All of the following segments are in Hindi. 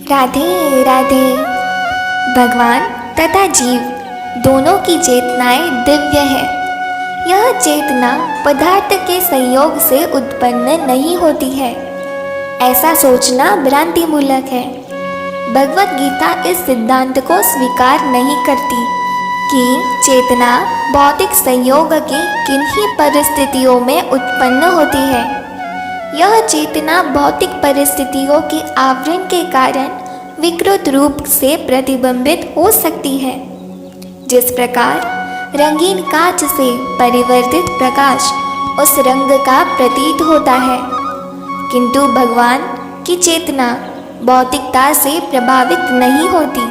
राधे राधे। भगवान तथा जीव दोनों की चेतनाएं दिव्य है। यह चेतना पदार्थ के संयोग से उत्पन्न नहीं होती है, ऐसा सोचना भ्रांतिमूलक है। भगवत गीता इस सिद्धांत को स्वीकार नहीं करती कि चेतना भौतिक संयोग की किन्हीं परिस्थितियों में उत्पन्न होती है। यह चेतना भौतिक परिस्थितियों के आवरण के कारण विकृत रूप से प्रतिबिंबित हो सकती है। जिस प्रकार रंगीन कांच से परिवर्तित प्रकाश उस रंग का प्रतीत होता है, किंतु भगवान की चेतना भौतिकता से प्रभावित नहीं होती।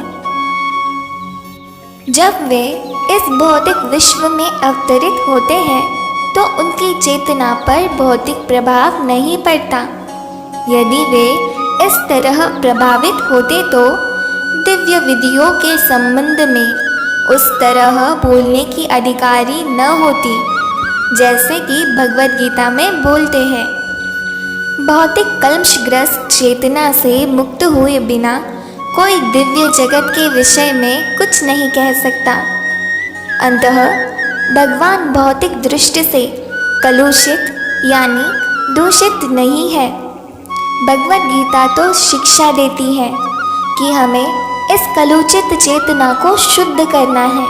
जब वे इस भौतिक विश्व में अवतरित होते हैं तो उनकी चेतना पर भौतिक प्रभाव नहीं पड़ता। यदि वे इस तरह प्रभावित होते तो दिव्य विधियों के संबंध में उस तरह बोलने की अधिकारी न होती, जैसे कि भगवद गीता में बोलते हैं। भौतिक कल्मषग्रस्त चेतना से मुक्त हुए बिना कोई दिव्य जगत के विषय में कुछ नहीं कह सकता। अतः भगवान भौतिक दृष्टि से कलुषित यानी दूषित नहीं है। भगवद गीता तो शिक्षा देती है कि हमें इस कलुषित चेतना को शुद्ध करना है।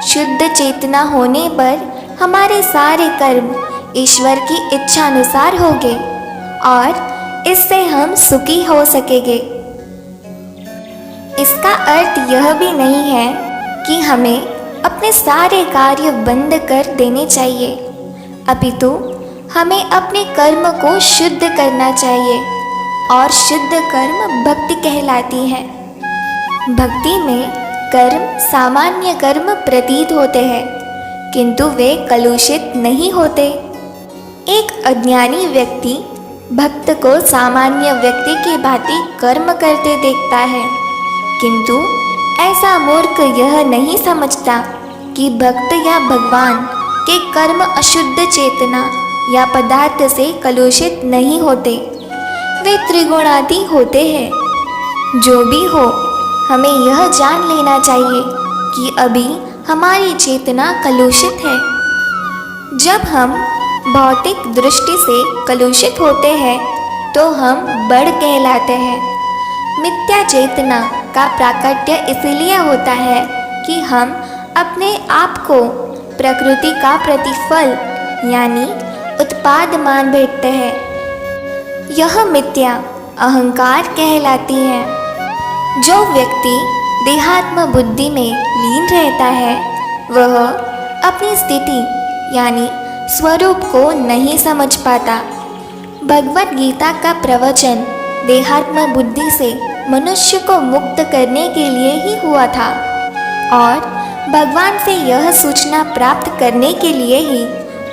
शुद्ध चेतना होने पर हमारे सारे कर्म ईश्वर की इच्छानुसार होंगे और इससे हम सुखी हो सकेंगे। इसका अर्थ यह भी नहीं है कि हमें अपने सारे कार्य बंद कर देने चाहिए, अपितु हमें अपने कर्म को शुद्ध करना चाहिए और शुद्ध कर्म भक्ति कहलाती है। भक्ति में कर्म सामान्य कर्म प्रतीत होते हैं, किंतु वे कलुषित नहीं होते। एक अज्ञानी व्यक्ति भक्त को सामान्य व्यक्ति की भांति कर्म करते देखता है, किंतु ऐसा मूर्ख यह नहीं समझता कि भक्त या भगवान के कर्म अशुद्ध चेतना या पदार्थ से कलुषित नहीं होते, वे त्रिगुणादि होते हैं। जो भी हो, हमें यह जान लेना चाहिए कि अभी हमारी चेतना कलुषित है। जब हम भौतिक दृष्टि से कलुषित होते हैं तो हम बड़ कहलाते हैं। मिथ्या चेतना का प्राकट्य इसलिए होता है कि हम अपने आप को प्रकृति का प्रतिफल यानी उत्पाद मान बैठते हैं। यह मिथ्या अहंकार कहलाती है। जो व्यक्ति देहात्म बुद्धि में लीन रहता है वह अपनी स्थिति यानी स्वरूप को नहीं समझ पाता। भगवद गीता का प्रवचन देहात्म बुद्धि से मनुष्य को मुक्त करने के लिए ही हुआ था और भगवान से यह सूचना प्राप्त करने के लिए ही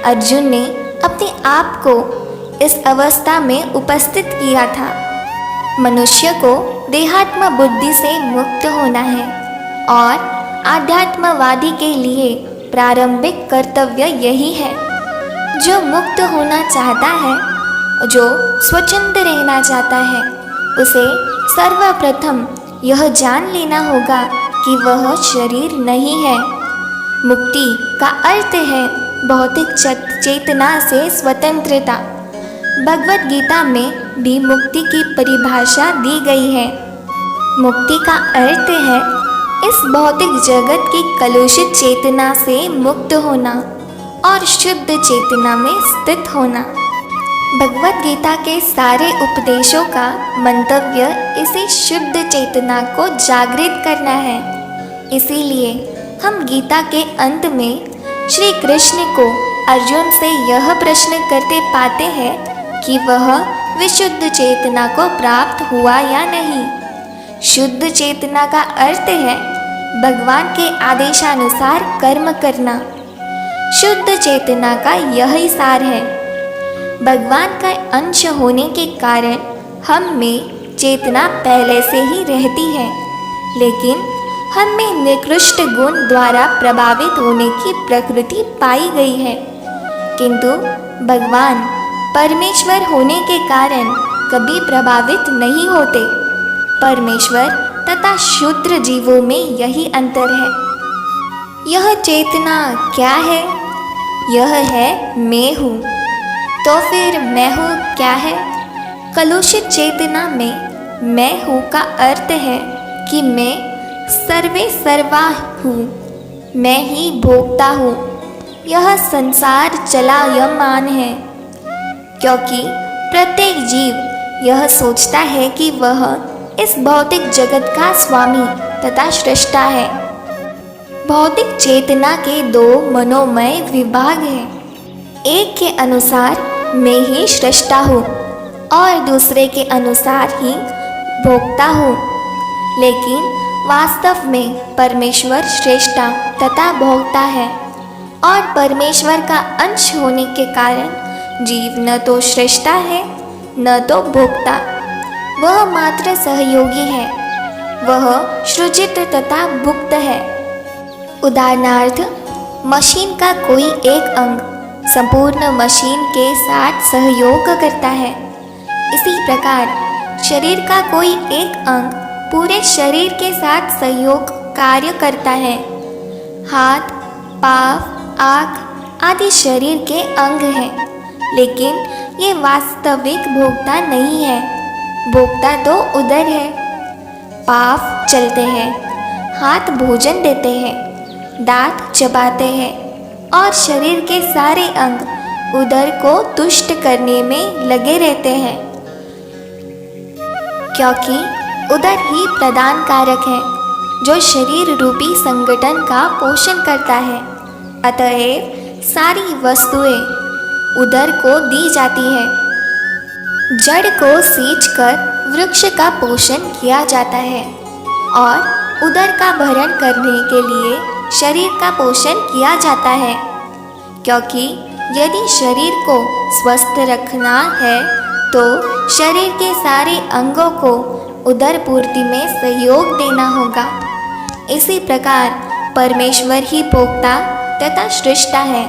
अर्जुन ने अपने आप को इस अवस्था में उपस्थित किया था। मनुष्य को देहात्म बुद्धि से मुक्त होना है और आध्यात्मवादी के लिए प्रारंभिक कर्तव्य यही है। जो मुक्त होना चाहता है, जो स्वतंत्र रहना चाहता है, उसे सर्वप्रथम यह जान लेना होगा कि वह शरीर नहीं है। मुक्ति का अर्थ है भौतिक चेतना से स्वतंत्रता। भगवद गीता में भी मुक्ति की परिभाषा दी गई है। मुक्ति का अर्थ है इस भौतिक जगत की कलुषित चेतना से मुक्त होना और शुद्ध चेतना में स्थित होना। भगवद गीता के सारे उपदेशों का मंतव्य इसी शुद्ध चेतना को जागृत करना है। इसीलिए हम गीता के अंत में श्री कृष्ण को अर्जुन से यह प्रश्न करते पाते हैं कि वह विशुद्ध चेतना को प्राप्त हुआ या नहीं। शुद्ध चेतना का अर्थ है भगवान के आदेशानुसार कर्म करना। शुद्ध चेतना का यही सार है। भगवान का अंश होने के कारण हम में चेतना पहले से ही रहती है, लेकिन हम में निकृष्ट गुण द्वारा प्रभावित होने की प्रकृति पाई गई है। किंतु भगवान परमेश्वर होने के कारण कभी प्रभावित नहीं होते। परमेश्वर तथा शूद्र जीवों में यही अंतर है। यह चेतना क्या है? यह है मैं हूँ। तो फिर मैं हूँ क्या है? कलुषित चेतना में मैं हूँ का अर्थ है कि मैं सर्वे सर्वा हूँ, मैं ही भोगता हूँ। यह संसार चलायमान है, क्योंकि प्रत्येक जीव यह सोचता है कि वह इस भौतिक जगत का स्वामी तथा सृष्टा है। भौतिक चेतना के दो मनोमय विभाग हैं। एक के अनुसार मैं ही सृष्टा हूँ और दूसरे के अनुसार ही भोगता हूँ। लेकिन वास्तव में परमेश्वर सृष्टा तथा भोगता है, और परमेश्वर का अंश होने के कारण जीव न तो सृष्टा है न तो भोक्ता, वह मात्र सहयोगी है। वह सृजित तथा भुक्त है। उदाहरणार्थ, मशीन का कोई एक अंग संपूर्ण मशीन के साथ सहयोग करता है। इसी प्रकार शरीर का कोई एक अंग पूरे शरीर के साथ सहयोग कार्य करता है। हाथ, पाँव, आँख आदि शरीर के अंग हैं, लेकिन ये वास्तविक भोक्ता नहीं है। भोक्ता तो उदर है। पाँव चलते हैं, हाथ भोजन देते हैं, दांत चबाते हैं और शरीर के सारे अंग उदर को तुष्ट करने में लगे रहते हैं, क्योंकि उदर ही प्रदान कारक है जो शरीर रूपी संगठन का पोषण करता है। अतएव सारी वस्तुएं उदर को दी जाती है। जड़ को सींचकर वृक्ष का पोषण किया जाता है और उदर का भरण करने के लिए शरीर का पोषण किया जाता है, क्योंकि यदि शरीर को स्वस्थ रखना है तो शरीर के सारे अंगों को उदर पूर्ति में सहयोग देना होगा। इसी प्रकार परमेश्वर ही भोक्ता तथा सृष्टा है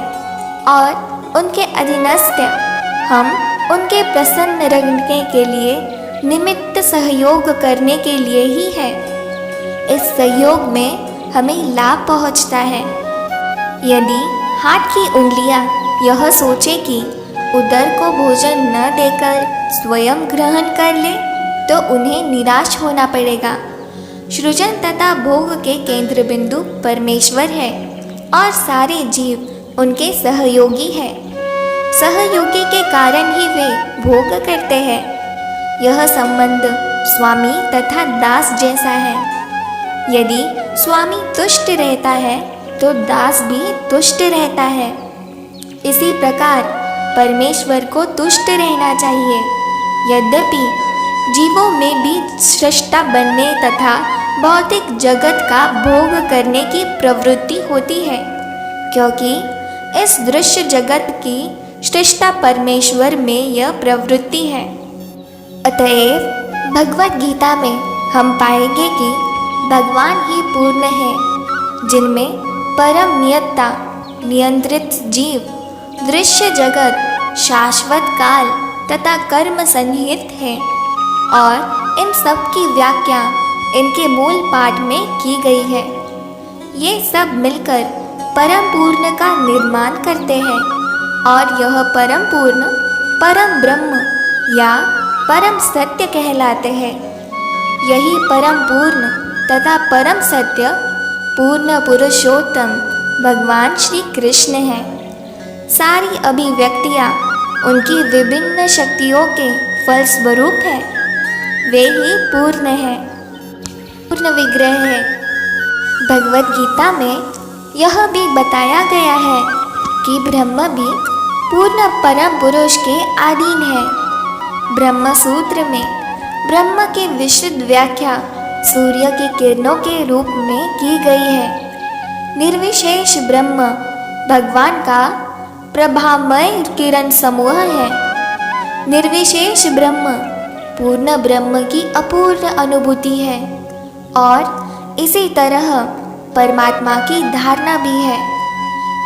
और उनके अधीनस्थ हम उनके प्रसन्न रहने के लिए निमित्त सहयोग करने के लिए ही है। इस सहयोग में हमें लाभ पहुंचता है। यदि हाथ की उंगलियां यह सोचे कि उदर को भोजन न देकर स्वयं ग्रहण कर ले तो उन्हें निराश होना पड़ेगा। सृजन तथा भोग के केंद्र बिंदु परमेश्वर है और सारे जीव उनके सहयोगी हैं। सहयोगी के कारण ही वे भोग करते हैं। यह संबंध स्वामी तथा दास जैसा है। यदि स्वामी तुष्ट रहता है तो दास भी तुष्ट रहता है। इसी प्रकार परमेश्वर को तुष्ट रहना चाहिए। यद्यपि जीवों में भी सृष्टा बनने तथा भौतिक जगत का भोग करने की प्रवृत्ति होती है, क्योंकि इस दृश्य जगत की सृष्टा परमेश्वर में यह प्रवृत्ति है। अतएव भगवत गीता में हम पाएंगे कि भगवान ही पूर्ण है, जिनमें परम नियतता, नियंत्रित जीव, दृश्य जगत, शाश्वत काल तथा कर्म सन्निहित है। और इन सब की व्याख्या इनके मूल पाठ में की गई है। ये सब मिलकर परम पूर्ण का निर्माण करते हैं और यह परम पूर्ण परम ब्रह्म या परम सत्य कहलाते हैं। यही परम पूर्ण तथा परम सत्य पूर्ण पुरुषोत्तम भगवान श्री कृष्ण हैं। सारी अभिव्यक्तियाँ उनकी विभिन्न शक्तियों के फलस्वरूप है। वे ही पूर्ण है, पूर्ण विग्रह है। भगवत गीता में यह भी बताया गया है कि ब्रह्म भी पूर्ण परम पुरुष के अधीन है। ब्रह्म सूत्र में ब्रह्म की विशुद्ध व्याख्या सूर्य की किरणों के रूप में की गई है। निर्विशेष ब्रह्म भगवान का प्रभामय किरण समूह है। निर्विशेष ब्रह्म पूर्ण ब्रह्म की अपूर्ण अनुभूति है और इसी तरह परमात्मा की धारणा भी है।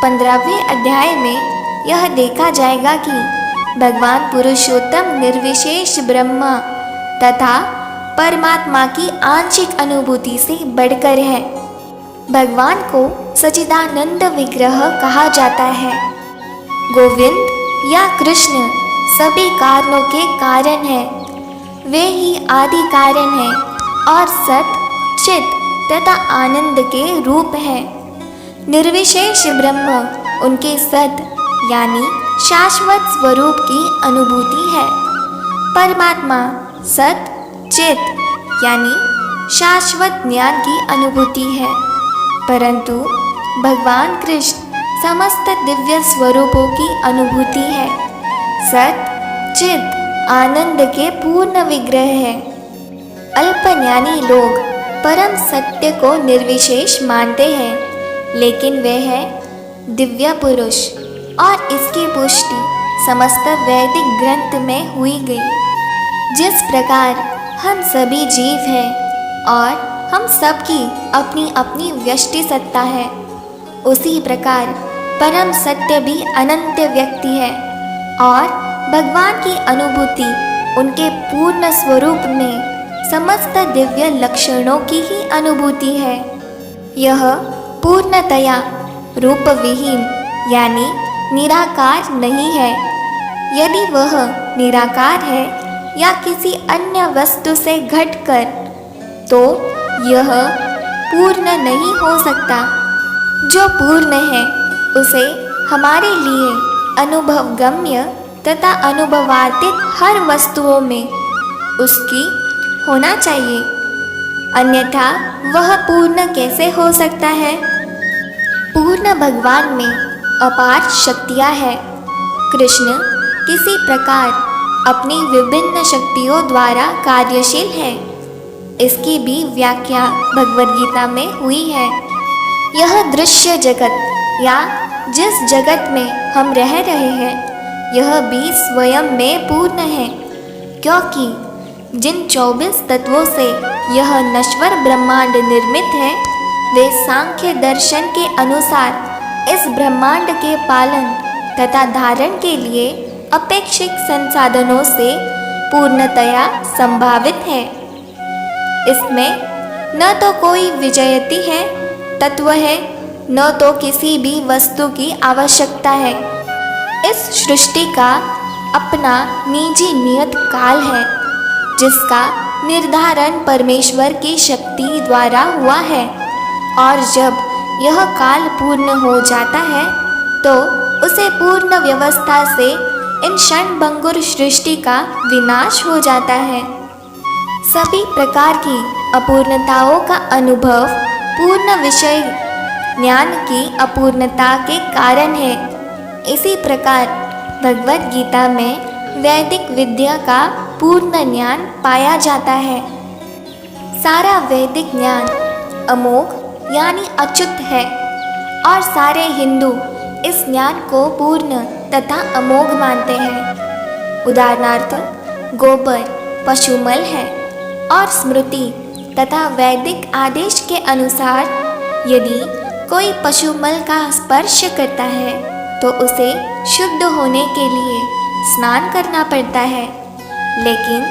15वें अध्याय में यह देखा जाएगा कि भगवान पुरुषोत्तम निर्विशेष ब्रह्म तथा परमात्मा की आंशिक अनुभूति से बढ़कर है। भगवान को सच्चिदानंद विग्रह कहा जाता है। गोविंद या कृष्ण सभी कारणों के कारण है। वे ही आदि कारण हैं और सत, चित तथा आनंद के रूप है। निर्विशेष ब्रह्म उनके सत यानी शाश्वत स्वरूप की अनुभूति है। परमात्मा सत, चित यानी शाश्वत ज्ञान की अनुभूति है। परंतु भगवान कृष्ण समस्त दिव्य स्वरूपों की अनुभूति है। सत, चित, आनंद के पूर्ण विग्रह है। अल्पज्ञानी लोग परम सत्य को निर्विशेष मानते हैं, लेकिन वे है दिव्य पुरुष और इसकी पुष्टि समस्त वैदिक ग्रंथ में हुई गई। जिस प्रकार हम सभी जीव हैं और हम सबकी अपनी अपनी व्यष्टि सत्ता है, उसी प्रकार परम सत्य भी अनंत व्यक्ति है और भगवान की अनुभूति उनके पूर्ण स्वरूप में समस्त दिव्य लक्षणों की ही अनुभूति है। यह पूर्णतया रूप विहीन यानी निराकार नहीं है। यदि वह निराकार है या किसी अन्य वस्तु से घटकर, तो यह पूर्ण नहीं हो सकता। जो पूर्ण है उसे हमारे लिए अनुभवगम्य तथा अनुभवातीत हर वस्तुओं में उसकी होना चाहिए, अन्यथा वह पूर्ण कैसे हो सकता है। पूर्ण भगवान में अपार शक्तियाँ हैं। कृष्ण किसी प्रकार अपनी विभिन्न शक्तियों द्वारा कार्यशील है। इसकी भी व्याख्या भगवद गीता में हुई है। यह दृश्य जगत या जिस जगत में हम रह रहे हैं, यह भी स्वयं में पूर्ण है, क्योंकि जिन 24 तत्वों से यह नश्वर ब्रह्मांड निर्मित है, वे सांख्य दर्शन के अनुसार इस ब्रह्मांड के पालन तथा धारण के लिए अपेक्षित संसाधनों से पूर्णतया संभावित है। इसमें न तो कोई विजयती है तत्व है, न तो किसी भी वस्तु की आवश्यकता है। इस सृष्टि का अपना निजी नियत काल है, जिसका निर्धारण परमेश्वर की शक्ति द्वारा हुआ है, और जब यह काल पूर्ण हो जाता है तो उसे पूर्ण व्यवस्था से इन क्षणभंगुर सृष्टि का विनाश हो जाता है। सभी प्रकार की अपूर्णताओं का अनुभव पूर्ण विषय ज्ञान की अपूर्णता के कारण है। इसी प्रकार भगवद गीता में वैदिक विद्या का पूर्ण ज्ञान पाया जाता है। सारा वैदिक ज्ञान अमोघ यानी अच्युत है और सारे हिंदू इस ज्ञान को पूर्ण तथा अमोघ मानते हैं। उदाहरणार्थ गोबर पशुमल है और स्मृति तथा वैदिक आदेश के अनुसार यदि कोई पशुमल का स्पर्श करता है तो उसे शुद्ध होने के लिए स्नान करना पड़ता है, लेकिन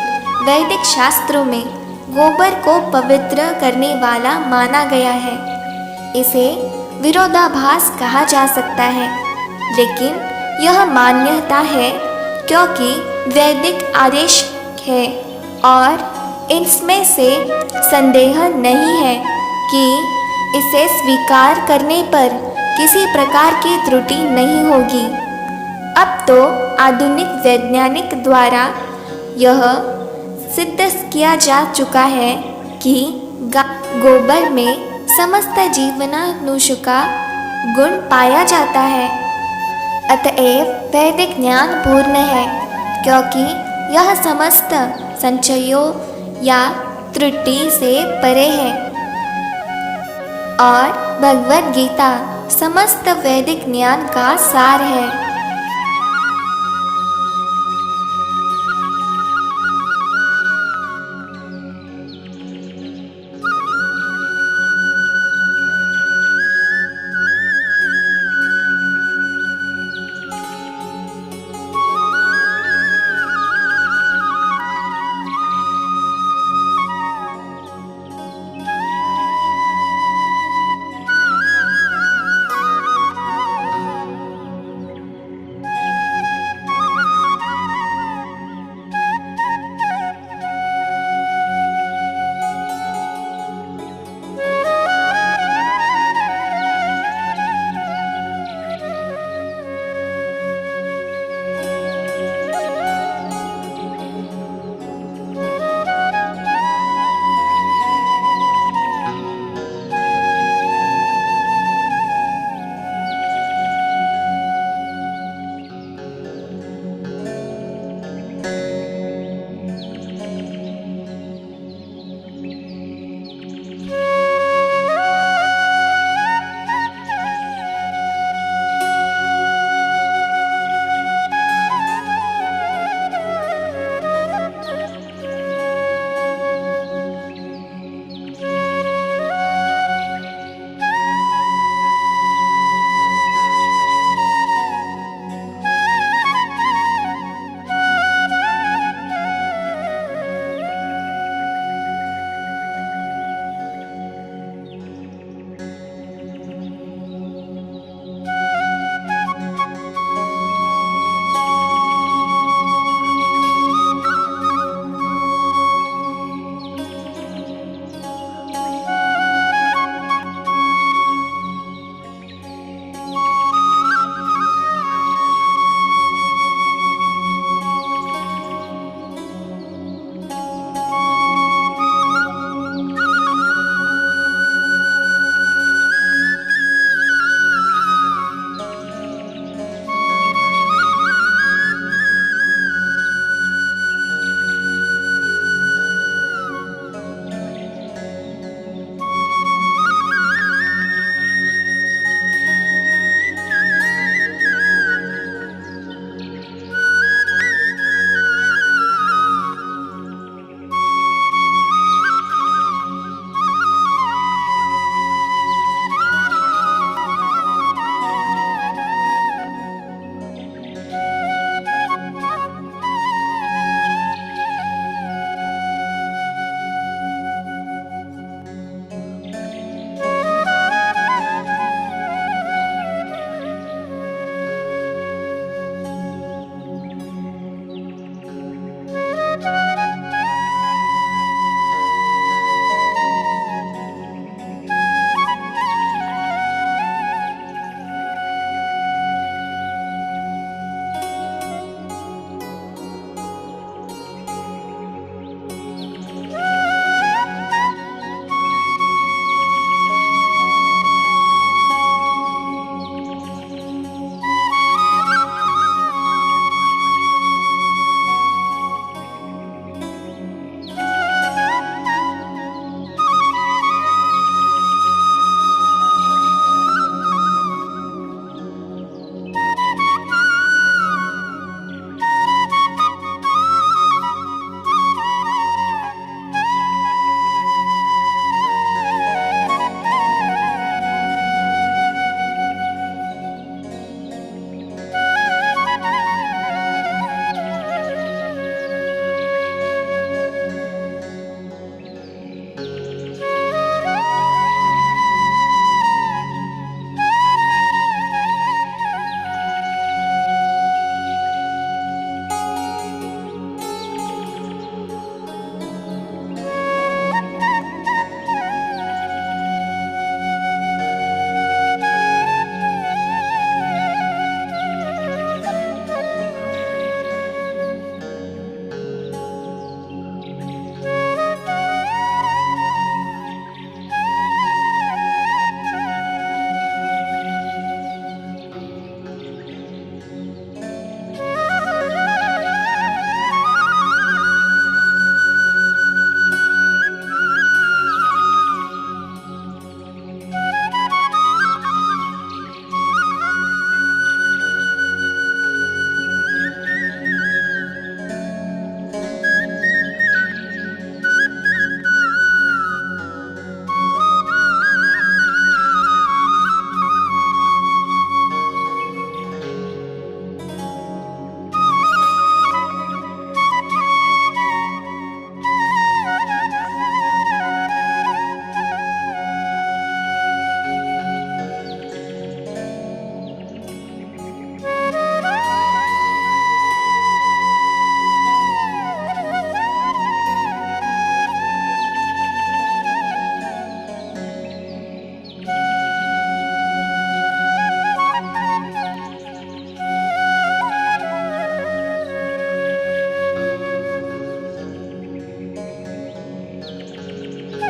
वैदिक शास्त्रों में गोबर को पवित्र करने वाला माना गया है। इसे विरोधाभास कहा जा सकता है, लेकिन यह मान्यता है क्योंकि वैदिक आदेश है और इसमें से संदेह नहीं है कि इसे स्वीकार करने पर किसी प्रकार की त्रुटि नहीं होगी। अब तो आधुनिक वैज्ञानिक द्वारा यह सिद्ध किया जा चुका है कि गोबर में समस्त जीवनानुष का गुण पाया जाता है। अतएव वैदिक ज्ञान पूर्ण है, क्योंकि यह समस्त संचयों या त्रुटि से परे है। और भगवद गीता समस्त वैदिक ज्ञान का सार है।